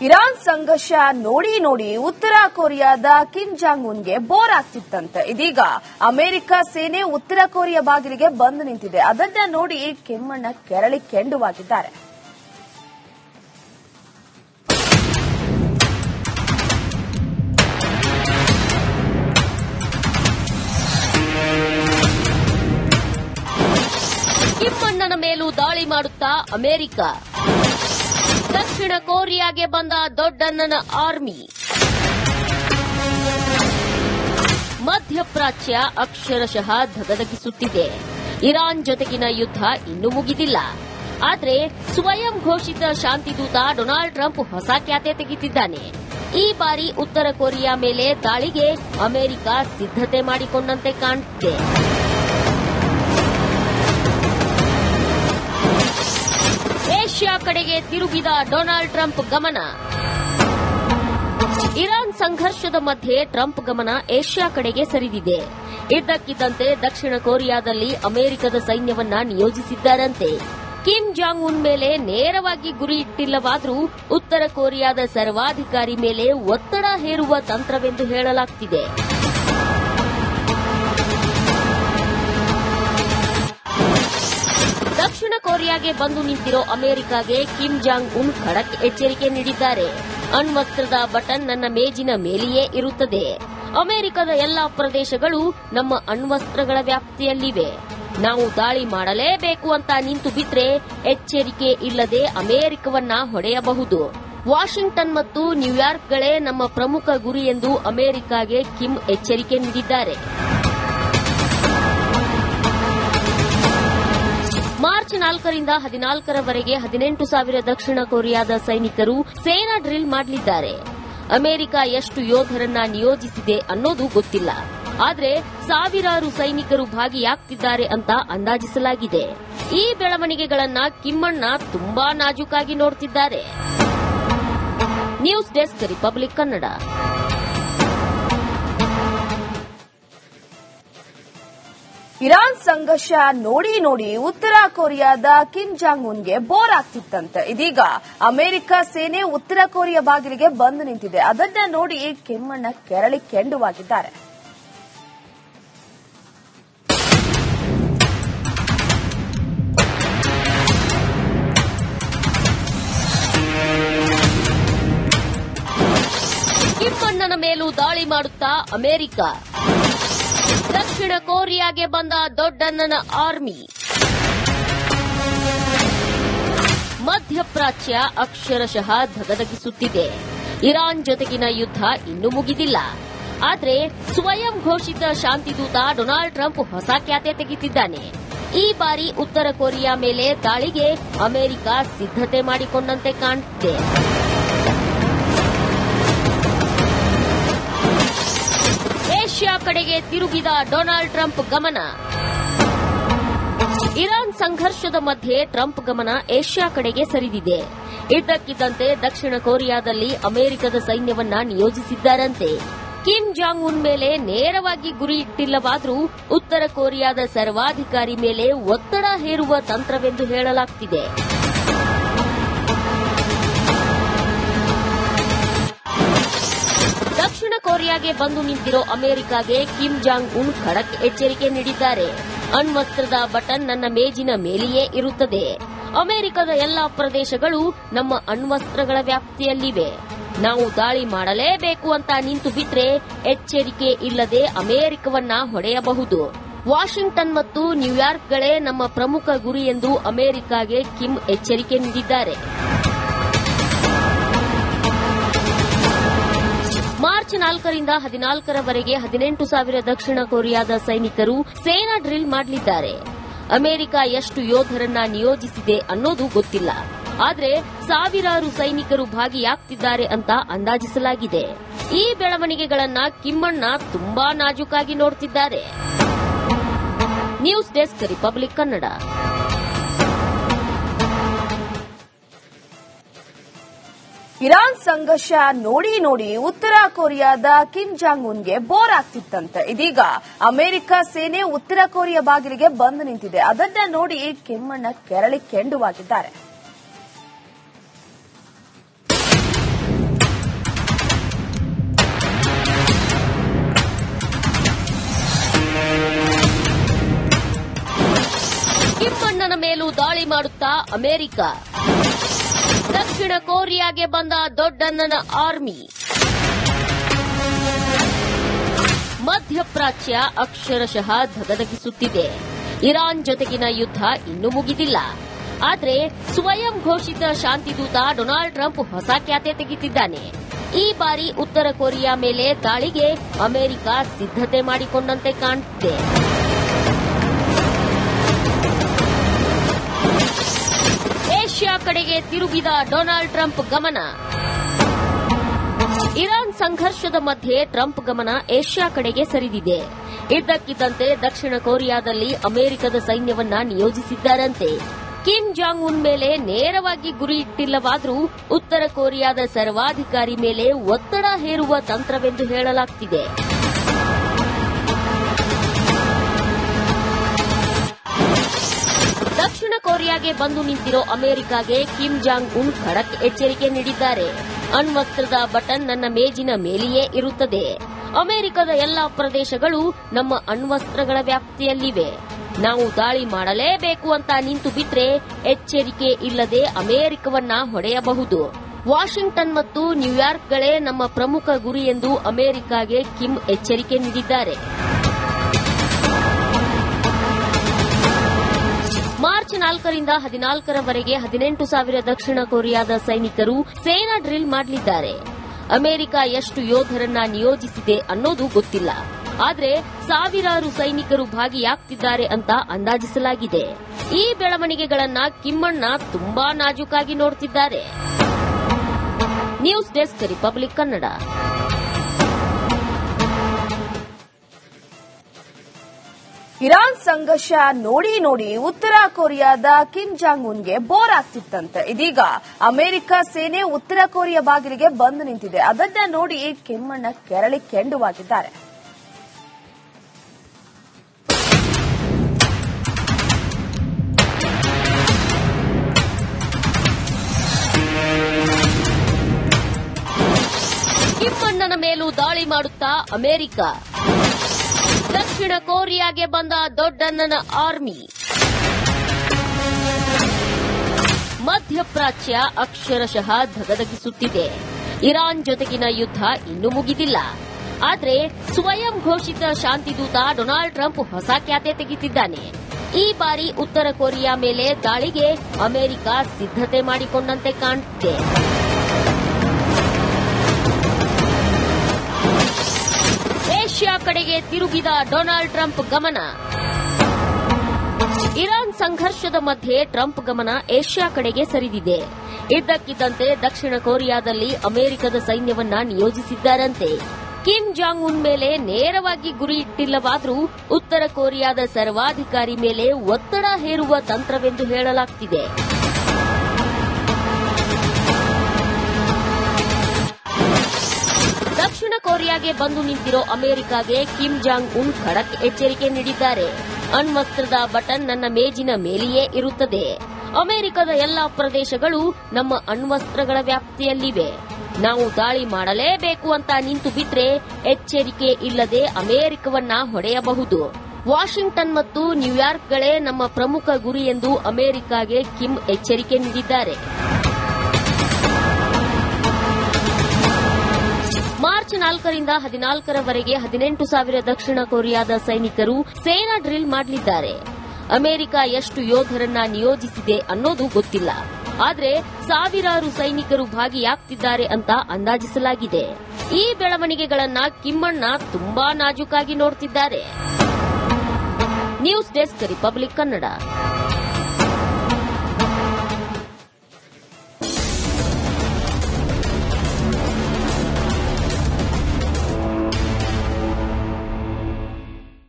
Iran ಸಂಘರ್ಷ ನೋಡಿ ನೋಡಿ ಉತ್ತರ ಕೊರಿಯಾದ ಕಿಮ್ ಜಾಂಗ್ ಉನ್ಗೆ ಬೋರ್ ಆಗ್ತಿತ್ತಂತೆ. ಇದೀಗ ಅಮೆರಿಕ ಸೇನೆ ಉತ್ತರ ಕೊರಿಯಾ ಬಾಗಿಲಿಗೆ ಬಂದು ನಿಂತಿದೆ. ಅದನ್ನ ನೋಡಿ ಕಿಮ್ ಅಣ್ಣ ಕೆರಳಿ ಕೆಂಡುವಾಗಿದ್ದಾರೆ. ಕಿಮ್ ಅಣ್ಣನ ಮೇಲೂ ದಾಳಿ ಮಾಡುತ್ತಾ ಅಮೆರಿಕ. ದಕ್ಷಿಣ ಕೊರಿಯಾಗೆ ಬಂದ ದೊಡ್ಡಣ್ಣನ ಆರ್ಮಿ. ಮಧ್ಯಪ್ರಾಚ್ಯ ಅಕ್ಷರಶಃ ಧಗಧಗಿಸುತ್ತಿದೆ. ಇರಾನ್ ಜೊತೆಗಿನ ಯುದ್ಧ ಇನ್ನೂ ಮುಗಿದಿಲ್ಲ. ಆದರೆ ಸ್ವಯಂ ಘೋಷಿತ ಶಾಂತಿದೂತ ಡೊನಾಲ್ಡ್ ಟ್ರಂಪ್ ಹೊಸ ಖ್ಯಾತೆ ತೆಗೆದಿದ್ದಾನೆ. ಈ ಬಾರಿ ಉತ್ತರ ಕೊರಿಯಾ ಮೇಲೆ ದಾಳಿಗೆ ಅಮೆರಿಕ ಸಿದ್ಧತೆ ಮಾಡಿಕೊಂಡಂತೆ ಕಾಣುತ್ತಿದೆ. ಏಷ್ಯಾ ಕಡೆಗೆ ತಿರುಗಿದ ಡೊನಾಲ್ಡ್ ಟ್ರಂಪ್ ಗಮನ. ಇರಾನ್ ಸಂಘರ್ಷದ ಮಧ್ಯೆ ಟ್ರಂಪ್ ಗಮನ ಏಷ್ಯಾ ಕಡೆಗೆ ಸರಿದಿದೆ. ಇದ್ದಕ್ಕಿದ್ದಂತೆ ದಕ್ಷಿಣ ಕೊರಿಯಾದಲ್ಲಿ ಅಮೆರಿಕದ ಸೈನ್ಯವನ್ನ ನಿಯೋಜಿಸಿದ್ದಾರಂತೆ. ಕಿಮ್ ಜಾಂಗ್ ಉನ್ ಮೇಲೆ ನೇರವಾಗಿ ಗುರಿ ಇಟ್ಟಿಲ್ಲವಾದರೂ ಉತ್ತರ ಕೊರಿಯಾದ ಸರ್ವಾಧಿಕಾರಿ ಮೇಲೆ ಒತ್ತಡ ಹೇರುವ ತಂತ್ರವೆಂದು ಹೇಳಲಾಗುತ್ತಿದೆ. ದಕ್ಷಿಣ ಕೊರಿಯಾಗೆ ಬಂದು ನಿಂತಿರೋ ಅಮೆರಿಕಾಗೆ ಕಿಮ್ ಜಾಂಗ್ ಉನ್ ಖಡಕ್ ಎಚ್ಚರಿಕೆ ನೀಡಿದ್ದಾರೆ. ಅಣ್ವಸ್ತ್ರದ ಬಟನ್ ನನ್ನ ಮೇಜಿನ ಮೇಲೆಯೇ ಇರುತ್ತದೆ. ಅಮೆರಿಕದ ಎಲ್ಲಾ ಪ್ರದೇಶಗಳು ನಮ್ಮ ಅಣ್ವಸ್ತ್ರಗಳ ವ್ಯಾಪ್ತಿಯಲ್ಲಿವೆ. ನಾವು ದಾಳಿ ಮಾಡಲೇಬೇಕು ಅಂತ ನಿಂತು ಬಿಟ್ರೆ ಎಚ್ಚರಿಕೆ ಇಲ್ಲದೆ ಅಮೆರಿಕವನ್ನ ಹೊಡೆಯಬಹುದು. ವಾಷಿಂಗ್ಟನ್ ಮತ್ತು ನ್ಯೂಯಾರ್ಕ್ಗಳೇ ನಮ್ಮ ಪ್ರಮುಖ ಗುರಿ ಎಂದು ಅಮೆರಿಕಾಗೆ ಕಿಮ್ ಎಚ್ಚರಿಕೆ ನೀಡಿದ್ದಾರೆ. ಮಾರ್ಚ್ 4ರಿಂದ 14ರವರೆಗೆ 18,000 ದಕ್ಷಿಣ ಕೊರಿಯಾದ ಸೈನಿಕರು ಸೇನಾ ಡ್ರಿಲ್ ಮಾಡಲಿದ್ದಾರೆ. ಅಮೆರಿಕ ಎಷ್ಟು ಯೋಧರನ್ನ ನಿಯೋಜಿಸಿದೆ ಅನ್ನೋದು ಗೊತ್ತಿಲ್ಲ. ಆದರೆ ಸಾವಿರಾರು ಸೈನಿಕರು ಭಾಗಿಯಾಗ್ತಿದ್ದಾರೆ ಅಂತ ಅಂದಾಜಿಸಲಾಗಿದೆ. ಈ ಬೆಳವಣಿಗೆಗಳನ್ನ ಕಿಮ್ಮಣ್ಣ ತುಂಬಾ ನಾಜೂಕಾಗಿ ನೋಡ್ತಿದ್ದಾರೆ. News desk republic Kannada. Iran ಸಂಘರ್ಷ ನೋಡಿ ನೋಡಿ ಉತ್ತರ ಕೊರಿಯಾದ ಕಿಮ್ ಜಾಂಗ್ ಉನ್ಗೆ ಬೋರ್ ಆಗ್ತಿತ್ತಂತೆ. ಇದೀಗ ಅಮೆರಿಕ ಸೇನೆ ಉತ್ತರ ಕೊರಿಯಾ ಬಾಗಿಲಿಗೆ ಬಂದು ನಿಂತಿದೆ. ಅದನ್ನ ನೋಡಿ ಕಿಮ್ ಅಣ್ಣ ಕೆರಳಿ ಕೆಂಡುವಾಗಿದ್ದಾರೆ. ಕಿಮ್ ಅಣ್ಣನ ಮೇಲೂ ದಾಳಿ ಮಾಡುತ್ತಾ ಅಮೆರಿಕ. ದಕ್ಷಿಣ ಕೊರಿಯಾಗೆ ಬಂದ ದೊಡ್ಡಣ್ಣನ ಆರ್ಮಿ. ಮಧ್ಯಪ್ರಾಚ್ಯ ಅಕ್ಷರಶಃ ಧಗಧಗಿಸುತ್ತಿದೆ. ಇರಾನ್ ಜೊತೆಗಿನ ಯುದ್ಧ ಇನ್ನೂ ಮುಗಿದಿಲ್ಲ. ಆದರೆ ಸ್ವಯಂ ಘೋಷಿತ ಶಾಂತಿದೂತ ಡೊನಾಲ್ಡ್ ಟ್ರಂಪ್ ಹೊಸ ಖ್ಯಾತೆ ತೆಗೆದಿದ್ದಾನೆ. ಈ ಬಾರಿ ಉತ್ತರ ಕೊರಿಯಾ ಮೇಲೆ ದಾಳಿಗೆ ಅಮೆರಿಕ ಸಿದ್ಧತೆ ಮಾಡಿಕೊಂಡಂತೆ ಕಾಣುತ್ತಿದೆ. ಏಷ್ಯಾ ಕಡೆಗೆ ತಿರುಗಿದ ಡೊನಾಲ್ಡ್ ಟ್ರಂಪ್ ಗಮನ. ಇರಾನ್ ಸಂಘರ್ಷದ ಮಧ್ಯೆ ಟ್ರಂಪ್ ಗಮನ ಏಷ್ಯಾ ಕಡೆಗೆ ಸರಿದಿದೆ. ಇದ್ದಕ್ಕಿದ್ದಂತೆ ದಕ್ಷಿಣ ಕೊರಿಯಾದಲ್ಲಿ ಅಮೆರಿಕದ ಸೈನ್ಯವನ್ನ ನಿಯೋಜಿಸಿದ್ದಾರಂತೆ. ಕಿಮ್ ಜಾಂಗ್ ಉನ್ ಮೇಲೆ ನೇರವಾಗಿ ಗುರಿ ಇಟ್ಟಿಲ್ಲವಾದರೂ ಉತ್ತರ ಕೊರಿಯಾದ ಸರ್ವಾಧಿಕಾರಿ ಮೇಲೆ ಒತ್ತಡ ಹೇರುವ ತಂತ್ರವೆಂದು ಹೇಳಲಾಗುತ್ತಿದೆ. ದಕ್ಷಿಣ ಕೊರಿಯಾಗೆ ಬಂದು ನಿಂತಿರೋ ಅಮೆರಿಕಾಗೆ ಕಿಮ್ ಜಾಂಗ್ ಉನ್ ಖಡಕ್ ಎಚ್ಚರಿಕೆ ನೀಡಿದ್ದಾರೆ. ಅಣ್ವಸ್ತ್ರದ ಬಟನ್ ನನ್ನ ಮೇಜಿನ ಮೇಲೆಯೇ ಇರುತ್ತದೆ. ಅಮೆರಿಕದ ಎಲ್ಲಾ ಪ್ರದೇಶಗಳು ನಮ್ಮ ಅಣ್ವಸ್ತ್ರಗಳ ವ್ಯಾಪ್ತಿಯಲ್ಲಿವೆ. ನಾವು ದಾಳಿ ಮಾಡಲೇಬೇಕು ಅಂತ ನಿಂತು ಬಿಟ್ರೆ ಎಚ್ಚರಿಕೆ ಇಲ್ಲದೆ ಅಮೆರಿಕವನ್ನ ಹೊಡೆಯಬಹುದು. ವಾಷಿಂಗ್ಟನ್ ಮತ್ತು ನ್ಯೂಯಾರ್ಕ್ಗಳೇ ನಮ್ಮ ಪ್ರಮುಖ ಗುರಿ ಎಂದು ಅಮೆರಿಕಾಗೆ ಕಿಮ್ ಎಚ್ಚರಿಕೆ ನೀಡಿದ್ದಾರೆ. ಮಾರ್ಚ್ 4ರಿಂದ 14ರವರೆಗೆ 18,000 ದಕ್ಷಿಣ ಕೊರಿಯಾದ ಸೈನಿಕರು ಸೇನಾ ಡ್ರಿಲ್ ಮಾಡಲಿದ್ದಾರೆ. ಅಮೆರಿಕ ಎಷ್ಟು ಯೋಧರನ್ನ ನಿಯೋಜಿಸಿದೆ ಅನ್ನೋದು ಗೊತ್ತಿಲ್ಲ. ಆದರೆ ಸಾವಿರಾರು ಸೈನಿಕರು ಭಾಗಿಯಾಗ್ತಿದ್ದಾರೆ ಅಂತ ಅಂದಾಜಿಸಲಾಗಿದೆ. ಈ ಬೆಳವಣಿಗೆಗಳನ್ನ ಕಿಮ್ಮಣ್ಣ ತುಂಬಾ ನಾಜೂಕಾಗಿ ನೋಡ್ತಿದ್ದಾರೆ. News desk republic Kannada. Iran ಸಂಘರ್ಷ ನೋಡಿ ನೋಡಿ ಉತ್ತರ ಕೊರಿಯಾದ ಕಿಮ್ ಜಾಂಗ್ ಉನ್ಗೆ ಬೋರ್ ಆಗ್ತಿತ್ತಂತೆ. ಇದೀಗ ಅಮೆರಿಕ ಸೇನೆ ಉತ್ತರ ಕೊರಿಯಾ ಬಾಗಿಲಿಗೆ ಬಂದು ನಿಂತಿದೆ. ಅದನ್ನ ನೋಡಿ ಕಿಮ್ ಅಣ್ಣ ಕೆರಳಿ ಕೆಂಡುವಾಗಿದ್ದಾರೆ. ದಾಳಿ ಮಾಡುತ್ತಾ ಅಮೆರಿಕ. ದಕ್ಷಿಣ ಕೊರಿಯಾಗೆ ಬಂದ ದೊಡ್ಡಣ್ಣನ ಆರ್ಮಿ. ಮಧ್ಯಪ್ರಾಚ್ಯ ಅಕ್ಷರಶಃ ಧಗಧಗಿಸುತ್ತಿದೆ. ಇರಾನ್ ಜೊತೆಗಿನ ಯುದ್ಧ ಇನ್ನೂ ಮುಗಿದಿಲ್ಲ. ಆದರೆ ಸ್ವಯಂ ಘೋಷಿತ ಶಾಂತಿದೂತ ಡೊನಾಲ್ಡ್ ಟ್ರಂಪ್ ಹೊಸ ಖ್ಯಾತೆ ತೆಗೆದಿದ್ದಾನೆ. ಈ ಬಾರಿ ಉತ್ತರ ಕೊರಿಯಾ ಮೇಲೆ ದಾಳಿಗೆ ಅಮೆರಿಕ ಸಿದ್ಧತೆ ಮಾಡಿಕೊಂಡಂತೆ ಕಾಣುತ್ತಿದೆ. ಏಷ್ಯಾ ಕಡೆಗೆ ತಿರುಗಿದ ಡೊನಾಲ್ಡ್ ಟ್ರಂಪ್ ಗಮನ. ಇರಾನ್ ಸಂಘರ್ಷದ ಮಧ್ಯೆ ಟ್ರಂಪ್ ಗಮನ ಏಷ್ಯಾ ಕಡೆಗೆ ಸರಿದಿದೆ. ಇದ್ದಕ್ಕಿದ್ದಂತೆ ದಕ್ಷಿಣ ಕೊರಿಯಾದಲ್ಲಿ ಅಮೆರಿಕದ ಸೈನ್ಯವನ್ನ ನಿಯೋಜಿಸಿದ್ದಾರಂತೆ. ಕಿಮ್ ಜಾಂಗ್ ಉನ್ ಮೇಲೆ ನೇರವಾಗಿ ಗುರಿ ಇಟ್ಟಿಲ್ಲವಾದರೂ ಉತ್ತರ ಕೊರಿಯಾದ ಸರ್ವಾಧಿಕಾರಿ ಮೇಲೆ ಒತ್ತಡ ಹೇರುವ ತಂತ್ರವೆಂದು ಹೇಳಲಾಗುತ್ತಿದೆ. ದಕ್ಷಿಣ ಕೊರಿಯಾಗೆ ಬಂದು ನಿಂತಿರೋ ಅಮೆರಿಕಾಗೆ ಕಿಮ್ ಜಾಂಗ್ ಉನ್ ಖಡಕ್ ಎಚ್ಚರಿಕೆ ನೀಡಿದ್ದಾರೆ. ಅಣ್ವಸ್ತ್ರದ ಬಟನ್ ನನ್ನ ಮೇಜಿನ ಮೇಲೆಯೇ ಇರುತ್ತದೆ. ಅಮೆರಿಕದ ಎಲ್ಲಾ ಪ್ರದೇಶಗಳು ನಮ್ಮ ಅಣ್ವಸ್ತ್ರಗಳ ವ್ಯಾಪ್ತಿಯಲ್ಲಿವೆ. ನಾವು ದಾಳಿ ಮಾಡಲೇಬೇಕು ಅಂತ ನಿಂತು ಬಿಟ್ರೆ ಎಚ್ಚರಿಕೆ ಇಲ್ಲದೆ ಅಮೆರಿಕವನ್ನ ಹೊಡೆಯಬಹುದು. ವಾಷಿಂಗ್ಟನ್ ಮತ್ತು ನ್ಯೂಯಾರ್ಕ್ಗಳೇ ನಮ್ಮ ಪ್ರಮುಖ ಗುರಿ ಎಂದು ಅಮೆರಿಕಾಗೆ ಕಿಮ್ ಎಚ್ಚರಿಕೆ ನೀಡಿದ್ದಾರೆ. ಮಾರ್ಚ್ 4ರಿಂದ 14ರವರೆಗೆ 18,000 ದಕ್ಷಿಣ ಕೊರಿಯಾದ ಸೈನಿಕರು ಸೇನಾ ಡ್ರಿಲ್ ಮಾಡಲಿದ್ದಾರೆ. ಅಮೆರಿಕ ಎಷ್ಟು ಯೋಧರನ್ನ ನಿಯೋಜಿಸಿದೆ ಅನ್ನೋದು ಗೊತ್ತಿಲ್ಲ. ಆದರೆ ಸಾವಿರಾರು ಸೈನಿಕರು ಭಾಗಿಯಾಗ್ತಿದ್ದಾರೆ ಅಂತ ಅಂದಾಜಿಸಲಾಗಿದೆ. ಈ ಬೆಳವಣಿಗೆಗಳನ್ನ ಕಿಮ್ಮಣ್ಣ ತುಂಬಾ ನಾಜೂಕಾಗಿ ನೋಡುತ್ತಿದ್ದಾರೆ. News desk, republic Kannada. Iran ಸಂಘರ್ಷ ನೋಡಿ ನೋಡಿ ಉತ್ತರ ಕೊರಿಯಾದ ಕಿಮ್ ಜಾಂಗ್ ಉನ್ಗೆ ಬೋರ್ ಆಗ್ತಿತ್ತಂತೆ. ಇದೀಗ ಅಮೆರಿಕ ಸೇನೆ ಉತ್ತರ ಕೊರಿಯಾ ಬಾಗಿಲಿಗೆ ಬಂದು ನಿಂತಿದೆ. ಅದನ್ನ ನೋಡಿ ಕಿಮ್ಮಣ್ಣ ಕೆರಳಿ ಕೆಂಡುವಾಗಿದ್ದಾರೆ. ಕಿಮ್ಮಣ್ಣನ ಮೇಲೂ ದಾಳಿ ಮಾಡುತ್ತಾ ಅಮೆರಿಕ. ದಕ್ಷಿಣ ಕೊರಿಯಾಗೆ ಬಂದ ದೊಡ್ಡಣ್ಣನ ಆರ್ಮಿ. ಮಧ್ಯಪ್ರಾಚ್ಯ ಅಕ್ಷರಶಃ ಧಗಧಗಿಸುತ್ತಿದೆ. ಇರಾನ್ ಜೊತೆಗಿನ ಯುದ್ಧ ಇನ್ನೂ ಮುಗಿದಿಲ್ಲ. ಆದರೆ ಸ್ವಯಂ ಘೋಷಿತ ಶಾಂತಿದೂತ ಡೊನಾಲ್ಡ್ ಟ್ರಂಪ್ ಹೊಸ ಖ್ಯಾತೆ ತೆಗೆದಿದ್ದಾನೆ. ಈ ಬಾರಿ ಉತ್ತರ ಕೊರಿಯಾ ಮೇಲೆ ದಾಳಿಗೆ ಅಮೆರಿಕ ಸಿದ್ಧತೆ ಮಾಡಿಕೊಂಡಂತೆ ಕಾಣುತ್ತಿದೆ. ಏಷ್ಯಾ ಕಡೆಗೆ ತಿರುಗಿದ ಡೊನಾಲ್ಡ್ ಟ್ರಂಪ್ ಗಮನ. ಇರಾನ್ ಸಂಘರ್ಷದ ಮಧ್ಯೆ ಟ್ರಂಪ್ ಗಮನ ಏಷ್ಯಾ ಕಡೆಗೆ ಸರಿದಿದೆ. ಇದ್ದಕ್ಕಿದ್ದಂತೆ ದಕ್ಷಿಣ ಕೊರಿಯಾದಲ್ಲಿ ಅಮೆರಿಕದ ಸೈನ್ಯವನ್ನ ನಿಯೋಜಿಸಿದ್ದಾರಂತೆ. ಕಿಮ್ ಜಾಂಗ್ ಉನ್ ಮೇಲೆ ನೇರವಾಗಿ ಗುರಿ ಇಟ್ಟಿಲ್ಲವಾದರೂ ಉತ್ತರ ಕೊರಿಯಾದ ಸರ್ವಾಧಿಕಾರಿ ಮೇಲೆ ಒತ್ತಡ ಹೇರುವ ತಂತ್ರವೆಂದು ಹೇಳಲಾಗುತ್ತಿದೆ. ದಕ್ಷಿಣ ಕೊರಿಯಾಗೆ ಬಂದು ನಿಂತಿರೋ ಅಮೆರಿಕಾಗೆ ಕಿಮ್ ಜಾಂಗ್ ಉನ್ ಖಡಕ್ ಎಚ್ಚರಿಕೆ ನೀಡಿದ್ದಾರೆ. ಅಣ್ವಸ್ತ್ರದ ಬಟನ್ ನನ್ನ ಮೇಜಿನ ಮೇಲೆಯೇ ಇರುತ್ತದೆ. ಅಮೆರಿಕದ ಎಲ್ಲಾ ಪ್ರದೇಶಗಳು ನಮ್ಮ ಅಣ್ವಸ್ತ್ರಗಳ ವ್ಯಾಪ್ತಿಯಲ್ಲಿವೆ. ನಾವು ದಾಳಿ ಮಾಡಲೇಬೇಕು ಅಂತ ನಿಂತು ಬಿಟ್ರೆ ಎಚ್ಚರಿಕೆ ಇಲ್ಲದೆ ಅಮೆರಿಕವನ್ನ ಹೊಡೆಯಬಹುದು. ವಾಷಿಂಗ್ಟನ್ ಮತ್ತು ನ್ಯೂಯಾರ್ಕ್ಗಳೇ ನಮ್ಮ ಪ್ರಮುಖ ಗುರಿ ಎಂದು ಅಮೆರಿಕಾಗೆ ಕಿಮ್ ಎಚ್ಚರಿಕೆ ನೀಡಿದ್ದಾರೆ. ಮಾರ್ಚ್ 4ರಿಂದ 14ರವರೆಗೆ 18,000 ದಕ್ಷಿಣ ಕೊರಿಯಾದ ಸೈನಿಕರು ಸೇನಾ ಡ್ರಿಲ್ ಮಾಡಲಿದ್ದಾರೆ. ಅಮೆರಿಕ ಎಷ್ಟು ಯೋಧರನ್ನ ನಿಯೋಜಿಸಿದೆ ಅನ್ನೋದು ಗೊತ್ತಿಲ್ಲ. ಆದರೆ ಸಾವಿರಾರು ಸೈನಿಕರು ಭಾಗಿಯಾಗ್ತಿದ್ದಾರೆ ಅಂತ ಅಂದಾಜಿಸಲಾಗಿದೆ. ಈ ಬೆಳವಣಿಗೆಗಳನ್ನ ಕಿಮ್ಮಣ್ಣ ತುಂಬಾ ನಾಜೂಕಾಗಿ ನೋಡುತ್ತಿದ್ದಾರೆ. News desk, republic Kannada.